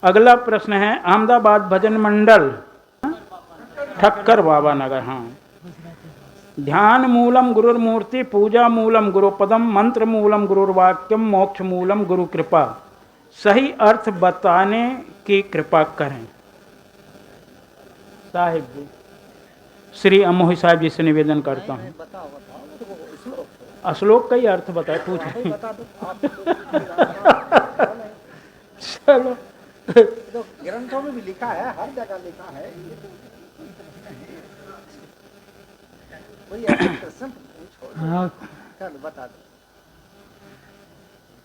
अगला प्रश्न है अहमदाबाद भजन मंडल, ठक्कर बाबा नगर। हाँ, ध्यान मूलम गुरुर्मूर्ति, पूजा मूलम गुरुपदम, मंत्र मूलम गुरुर्वाक्यम, मोक्ष मूलम गुरु कृपा। सही अर्थ बताने की कृपा करें। साहिब जी, श्री अमोही साहिब जी से निवेदन करता हूँ। श्लोक का ही अर्थ बताए, पूछे। चलो, तो ग्रंथों में भी लिखा है, हर जगह लिखा है। हाँ, चलो बता दो।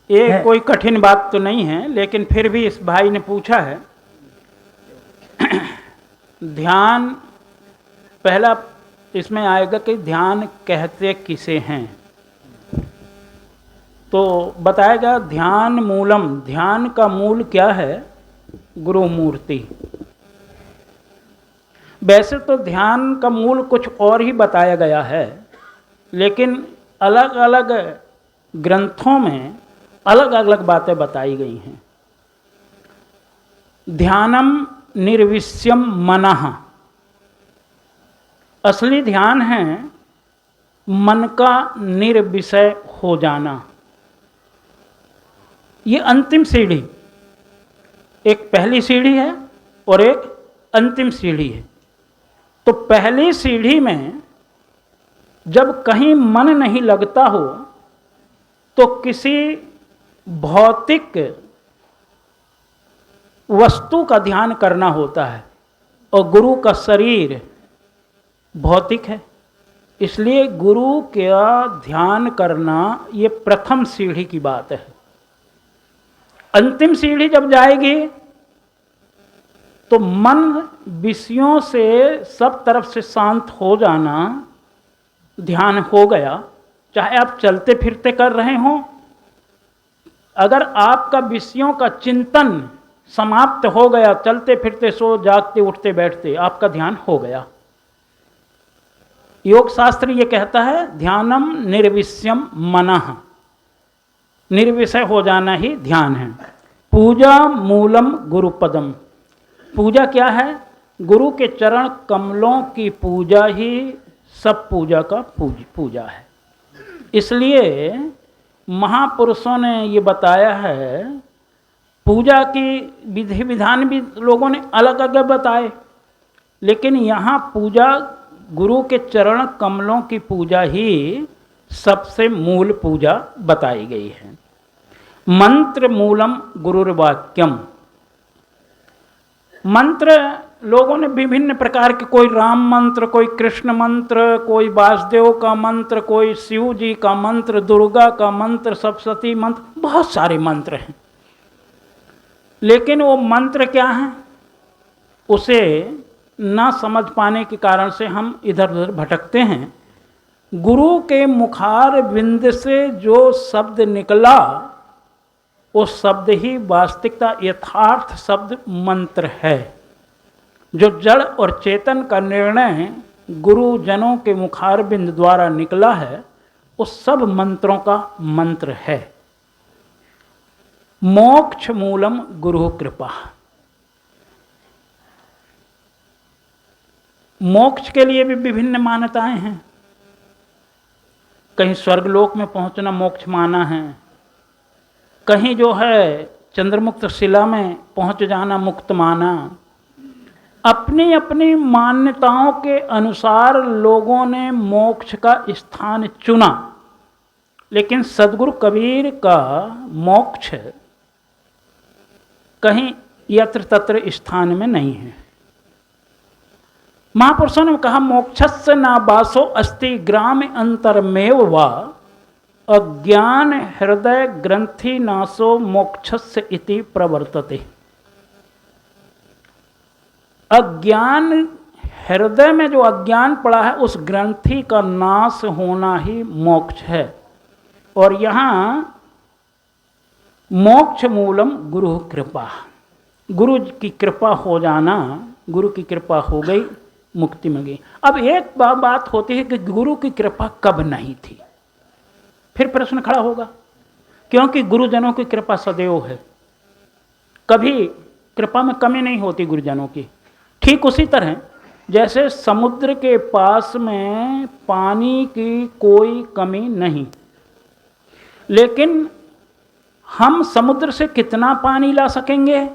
ये कोई कठिन बात तो नहीं है, लेकिन फिर भी इस भाई ने पूछा है। ध्यान, पहला इसमें आएगा कि ध्यान कहते किसे हैं। तो बताएगा ध्यान मूलम, ध्यान का मूल क्या है? गुरु मूर्ति। वैसे तो ध्यान का मूल कुछ और ही बताया गया है, लेकिन अलग अलग ग्रंथों में अलग अलग बातें बताई गई हैं। ध्यानम निर्विष्यम मनः, असली ध्यान है मन का निर्विषय हो जाना। ये अंतिम सीढ़ी, एक पहली सीढ़ी है और एक अंतिम सीढ़ी है। तो पहली सीढ़ी में जब कहीं मन नहीं लगता हो तो किसी भौतिक वस्तु का ध्यान करना होता है, और गुरु का शरीर भौतिक है, इसलिए गुरु का ध्यान करना ये प्रथम सीढ़ी की बात है। अंतिम सीढ़ी जब जाएगी तो मन विषयों से सब तरफ से शांत हो जाना, ध्यान हो गया। चाहे आप चलते फिरते कर रहे हों, अगर आपका विषयों का चिंतन समाप्त हो गया, चलते फिरते सो जागते उठते बैठते, आपका ध्यान हो गया। योग शास्त्र ये कहता है ध्यानम निर्विष्यम मनः, निर्विषय हो जाना ही ध्यान है। पूजा मूलम गुरुपदम, पूजा क्या है? गुरु के चरण कमलों की पूजा ही सब पूजा का पूजा है। इसलिए महापुरुषों ने ये बताया है, पूजा की विधि विधान भी लोगों ने अलग अलग बताए, लेकिन यहाँ पूजा गुरु के चरण कमलों की पूजा ही सबसे मूल पूजा बताई गई है। मंत्र मूलम गुरुर्वाक्यम, मंत्र लोगों ने विभिन्न प्रकार के, कोई राम मंत्र, कोई कृष्ण मंत्र, कोई वासुदेव का मंत्र, कोई शिव जी का मंत्र, दुर्गा का मंत्र, सरस्वती मंत्र, बहुत सारे मंत्र हैं। लेकिन वो मंत्र क्या हैं, उसे ना समझ पाने के कारण से हम इधर उधर भटकते हैं। गुरु के मुखार बिंद से जो शब्द निकला, वो शब्द ही वास्तविकता यथार्थ शब्द मंत्र है। जो जड़ और चेतन का निर्णय गुरुजनों के मुखार बिंद द्वारा निकला है, उस सब मंत्रों का मंत्र है। मोक्ष मूलम गुरु कृपा, मोक्ष के लिए भी विभिन्न मान्यताएं हैं। कहीं स्वर्गलोक में पहुंचना मोक्ष माना है, कहीं जो है चंद्रमुक्त शिला में पहुंच जाना मुक्त माना। अपनी अपनी मान्यताओं के अनुसार लोगों ने मोक्ष का स्थान चुना, लेकिन सद्गुरु कबीर का मोक्ष कहीं यत्र तत्र स्थान में नहीं है। महापुरुषों ने कहा मोक्षस्य ना वासो अस्ति ग्राम अंतरमेव वा अज्ञान हृदय ग्रंथि नाशो मोक्षस्य इति प्रवर्तते। अज्ञान हृदय में जो अज्ञान पड़ा है, उस ग्रंथि का नाश होना ही मोक्ष है। और यहाँ मोक्ष मूलम गुरु कृपा, गुरु की कृपा हो जाना, गुरु की कृपा हो गई, मुक्ति मिल गई। अब एक बात होती है कि गुरु की कृपा कब नहीं थी, फिर प्रश्न खड़ा होगा, क्योंकि गुरुजनों की कृपा सदैव है। कभी कृपा में कमी नहीं होती गुरुजनों की। ठीक उसी तरह जैसे समुद्र के पास में पानी की कोई कमी नहीं, लेकिन हम समुद्र से कितना पानी ला सकेंगे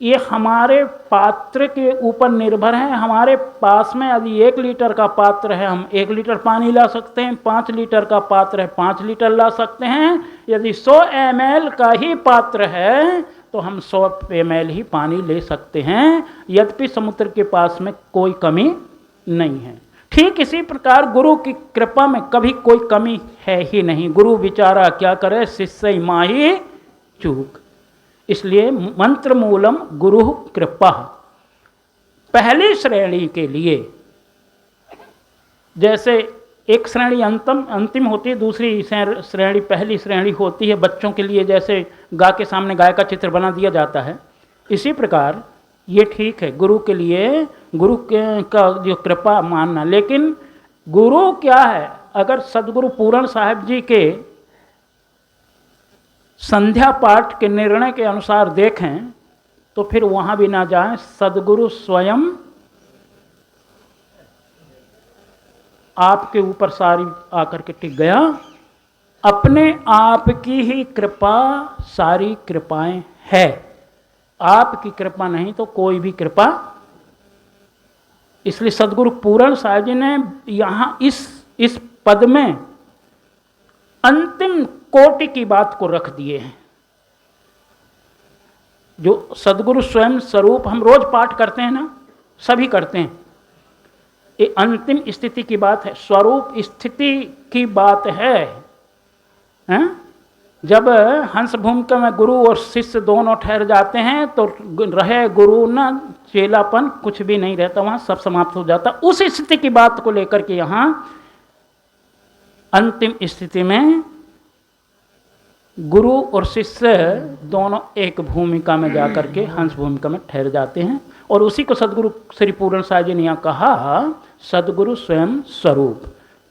ये हमारे पात्र के ऊपर निर्भर है। हमारे पास में यदि 1 लीटर का पात्र है, हम 1 लीटर पानी ला सकते हैं। 5 लीटर का पात्र है, 5 लीटर ला सकते हैं। यदि 100 ml का ही पात्र है तो हम 100 ml ही पानी ले सकते हैं, यद्यपि समुद्र के पास में कोई कमी नहीं है। ठीक इसी प्रकार गुरु की कृपा में कभी कोई कमी है ही नहीं। गुरु विचारा क्या करे, शिष्य माही चूक। इसलिए मंत्र मूलम गुरु कृपा। पहली श्रेणी के लिए जैसे एक श्रेणी अंतिम होती है, दूसरी श्रेणी पहली श्रेणी होती है। बच्चों के लिए जैसे गाय के सामने गाय का चित्र बना दिया जाता है, इसी प्रकार ये ठीक है गुरु के लिए, गुरु का जो कृपा मानना। लेकिन गुरु क्या है, अगर सदगुरु पूरण साहब जी के संध्या पाठ के निर्णय के अनुसार देखें तो फिर वहाँ भी ना जाएं। सदगुरु स्वयं आपके ऊपर सारी आकर के टिक गया। अपने आप की ही कृपा सारी कृपाएं है, आपकी कृपा नहीं तो कोई भी कृपा। इसलिए सदगुरु पूरण साहब जी ने यहाँ इस पद में अंतिम कोटि की बात को रख दिए हैं। जो सदगुरु स्वयं स्वरूप हम रोज पाठ करते हैं ना, सभी करते हैं, ये अंतिम स्थिति की बात है, स्वरूप स्थिति की बात है, हैं? जब हंस भूमिका में गुरु और शिष्य दोनों ठहर जाते हैं तो रहे गुरु न चेलापन, कुछ भी नहीं रहता, वहाँ सब समाप्त हो जाता। उस स्थिति की बात को लेकर के यहाँ अंतिम स्थिति में गुरु और शिष्य दोनों एक भूमिका में जाकर के हंस भूमिका में ठहर जाते हैं। और उसी को सदगुरु श्री पूर्ण साहब जी ने यहाँ कहा सदगुरु स्वयं स्वरूप।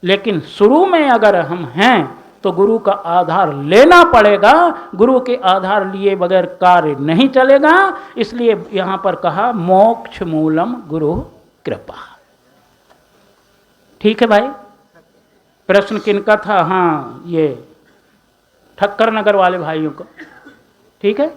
लेकिन शुरू में अगर हम हैं तो गुरु का आधार लेना पड़ेगा, गुरु के आधार लिए बगैर कार्य नहीं चलेगा। इसलिए यहाँ पर कहा मोक्ष मूलम गुरु कृपा। ठीक है भाई, प्रश्न किनका था? हाँ, ये ठक्कर नगर वाले भाइयों को। ठीक है।